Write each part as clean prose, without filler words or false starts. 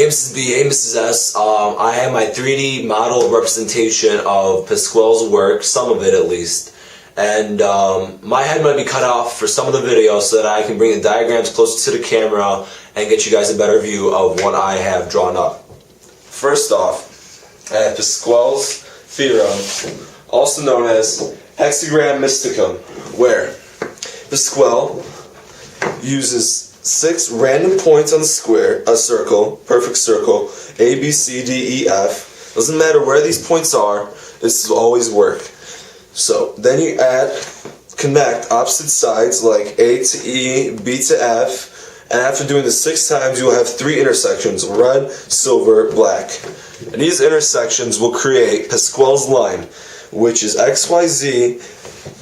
Hey Mrs. B, hey Mrs. S. I have my 3D model representation of Pasquale's work, some of it at least. And my head might be cut off for some of the video so that I can bring the diagrams closer to the camera and get you guys a better view of what I have drawn up. First off, I have Pasquale's theorem, also known as hexagram mysticum, where Pasquale uses 6 random points on the square, a circle, perfect circle, A, B, C, D, E, F. Doesn't matter where these points are, this will always work. So then you connect opposite sides like A to E, B to F, and after doing this 6 times, you will have 3 intersections, red, silver, black. And these intersections will create Pasquale's line, which is X, Y, Z.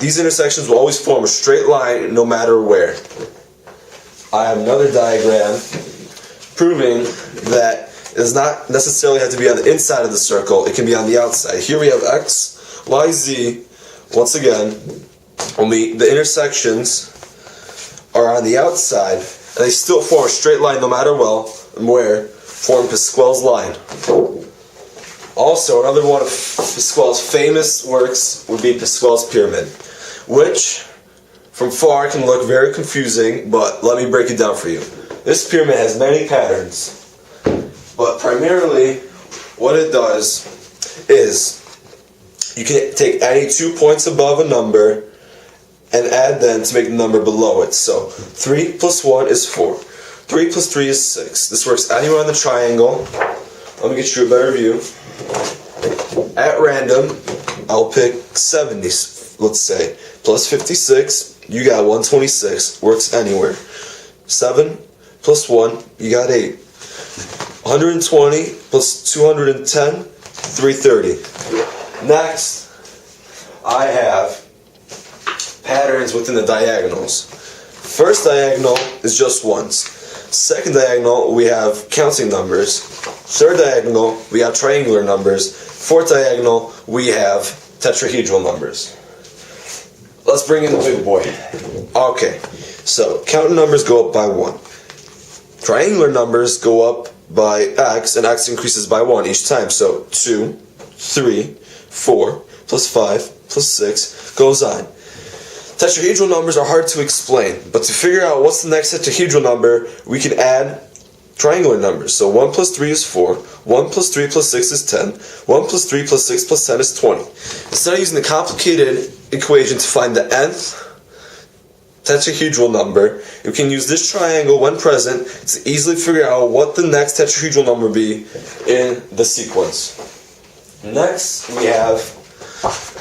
These intersections will always form a straight line no matter where. I have another diagram proving that it does not necessarily have to be on the inside of the circle, it can be on the outside. Here we have X, Y, Z. Once again, only the intersections are on the outside, and they still form a straight line no matter where, form Pasquale's line. Also, another one of Pasquale's famous works would be Pasquale's pyramid, which from far can look very confusing, but let me break it down for you. This pyramid has many patterns, but primarily what it does is you can take any 2 points above a number and add them to make the number below it. So 3 plus 1 is 4. 3 plus 3 is 6. This works anywhere on the triangle. Let me get you a better view. At random, I'll pick 70, let's say, plus 56. You got 126, works anywhere. 7 plus 1, you got 8. 120 plus 210, 330. Next, I have patterns within the diagonals. First diagonal is just ones. Second diagonal, we have counting numbers. Third diagonal, we have triangular numbers. Fourth diagonal, we have tetrahedral numbers. Let's bring in the big boy. Okay, so counting numbers go up by 1. Triangular numbers go up by x, and x increases by 1 each time. So 2, 3, 4, plus 5, plus 6, goes on. Tetrahedral numbers are hard to explain, but to figure out what's the next tetrahedral number, we can add triangular numbers. So 1 plus 3 is 4, 1 plus 3 plus 6 is 10, 1 plus 3 plus 6 plus 10 is 20. Instead of using the complicated equation to find the nth tetrahedral number, you can use this triangle when present to easily figure out what the next tetrahedral number be in the sequence. Next, we have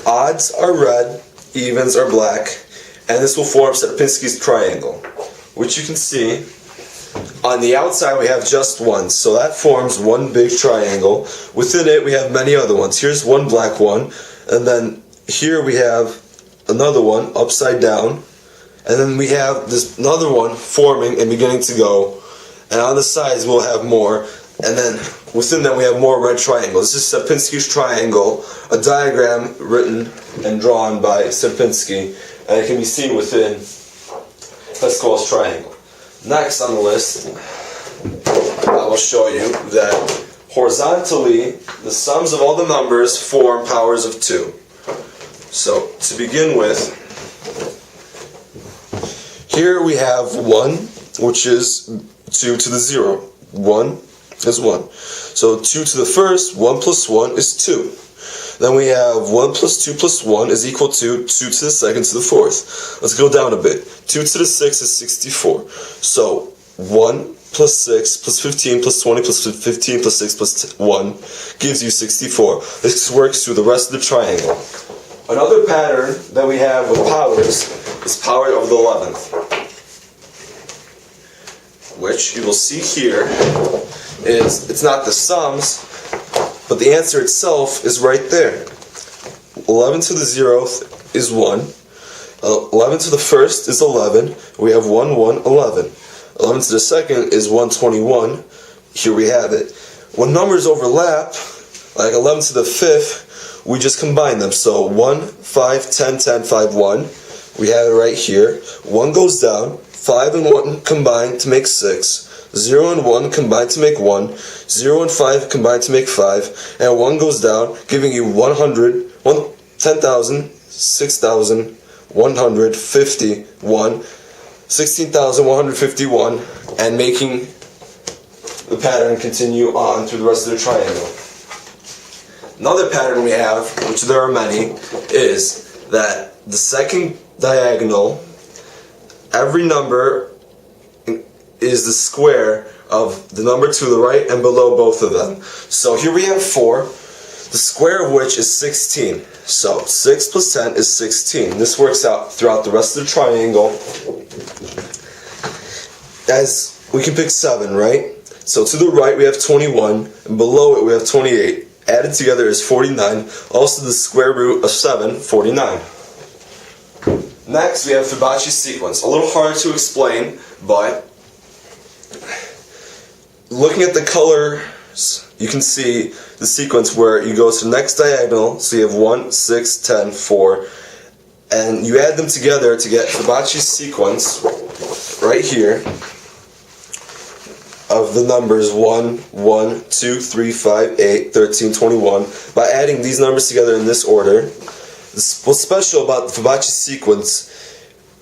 odds are red, evens are black, and this will form Sierpinski's triangle, which you can see on the outside we have just one, so that forms one big triangle. Within it we have many other ones. Here's one black one, and then here we have another one upside down, and then we have this another one forming and beginning to go, and on the sides we'll have more, and then within them we have more red triangles. This is Sierpinski's triangle, a diagram written and drawn by Sierpinski, and it can be seen within Pasquale's triangle. Next on the list, I will show you that horizontally the sums of all the numbers form powers of 2. So to begin with, here we have 1, which is 2 to the 0. 1 is 1. So 2 to the first, 1 plus 1 is 2. Then we have 1 plus 2 plus 1 is equal to 2 to the second to the fourth. Let's go down a bit. 2 to the 6 is 64. So 1 plus 6 plus 15 plus 20 plus 15 plus 6 plus 1 gives you 64. This works through the rest of the triangle. Another pattern that we have with powers is power of the 11th, which you will see here is it's not the sums, but the answer itself is right there. 11 to the 0th is 1. 11 to the first is 11. We have 1, 1, 11. 11 to the second is 121. Here we have it. When numbers overlap, like 11 to the 5th, we just combine them. So 1, 5, 10, 10, 5, 1. We have it right here. 1 goes down. 5 and 1 combine to make 6. 0 and 1 combine to make 1, 0 and 5 combine to make 5, and 1 goes down, giving you 100, 10,000, 6,000, 151, 16,151, and making the pattern continue on through the rest of the triangle. Another pattern we have, which there are many, is that the second diagonal, every number is the square of the number to the right and below both of them. So here we have 4, the square of which is 16. So 6 plus 10 is 16. This works out throughout the rest of the triangle. As we can pick 7, right? So to the right we have 21, and below it we have 28. Added together is 49. Also the square root of 7, 49. Next we have Fibonacci sequence. A little harder to explain, but looking at the colors, you can see the sequence where you go to the next diagonal. So you have 1, 6, 10, 4, and you add them together to get Fibonacci sequence right here of the numbers 1, 1, 2, 3, 5, 8, 13, 21. By adding these numbers together in this order, what's special about the Fibonacci sequence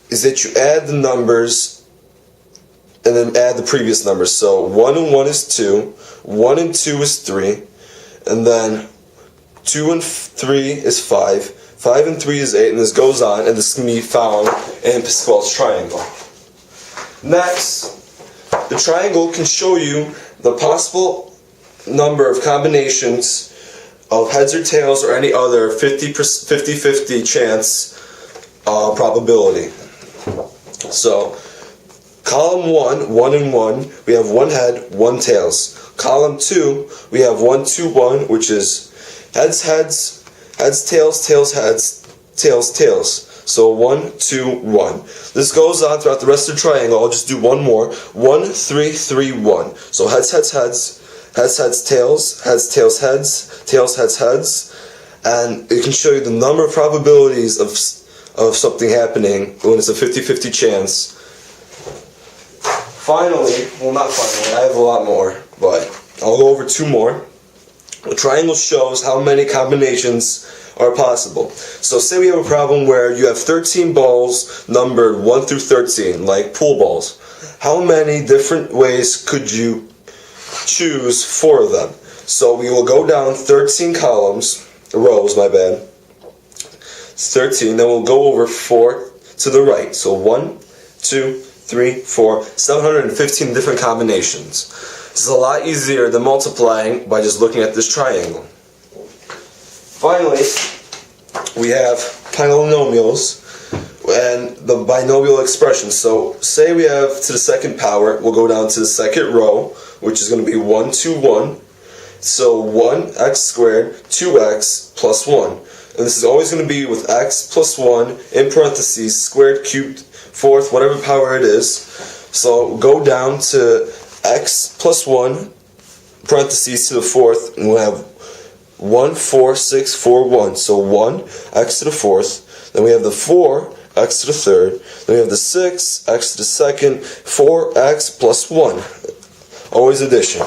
is that you add the numbers and then add the previous numbers. So 1 and 1 is 2, 1 and 2 is 3, and then 2 and 3 is 5, 5 and 3 is 8, and this goes on, and this can be found in Pascal's triangle. Next, the triangle can show you the possible number of combinations of heads or tails or any other 50-50 chance probability. So, column 1, 1 and 1, we have 1 head, 1 tails. Column 2, we have 1, 2, 1, which is heads, heads, heads, tails, tails, heads, tails, tails. So 1, 2, 1. This goes on throughout the rest of the triangle. I'll just do one more. 1, 3, 3, 1. So heads, heads, heads, heads, heads, tails, heads, tails, heads, tails, heads, heads. And it can show you the number of probabilities of something happening when it's a 50-50 chance. Finally, well not finally, I have a lot more, but I'll go over 2 more. The triangle shows how many combinations are possible. So say we have a problem where you have 13 balls numbered 1 through 13, like pool balls. How many different ways could you choose 4 of them? So we will go down 13 rows, 13, then we'll go over 4 to the right. So 1, 2, 3, 4, 715 different combinations. This is a lot easier than multiplying by just looking at this triangle. Finally, we have polynomials and the binomial expression. So say we have to the second power, we'll go down to the second row, which is going to be 1, 2, 1. So 1x squared, 2x plus 1. And this is always going to be with x plus 1 in parentheses, squared, cubed, fourth, whatever power it is. So go down to x plus 1, parentheses to the fourth, and we'll have 1, 4, 6, 4, 1. So 1, x to the fourth. Then we have the 4, x to the third. Then we have the 6, x to the second. 4x plus 1. Always addition.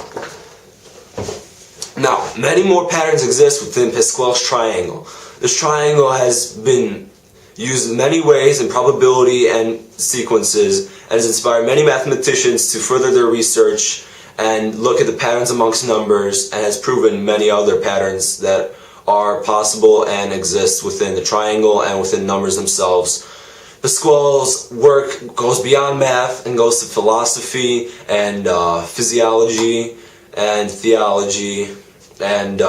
Now, many more patterns exist within Pascal's triangle. This triangle has been used in many ways in probability and sequences, and has inspired many mathematicians to further their research and look at the patterns amongst numbers, and has proven many other patterns that are possible and exist within the triangle and within numbers themselves. Pascal's work goes beyond math and goes to philosophy and physiology and theology, and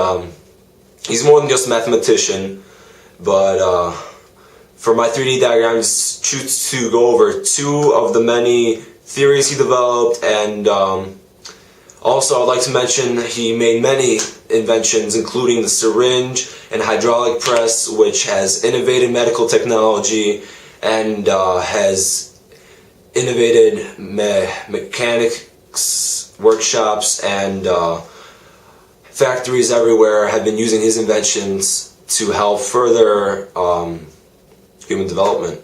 he's more than just a mathematician, but for my 3D diagram, I just choose to go over 2 of the many theories he developed, and also I'd like to mention he made many inventions, including the syringe and hydraulic press, which has innovated medical technology and has innovated mechanics workshops, and factories everywhere have been using his inventions to help further human development.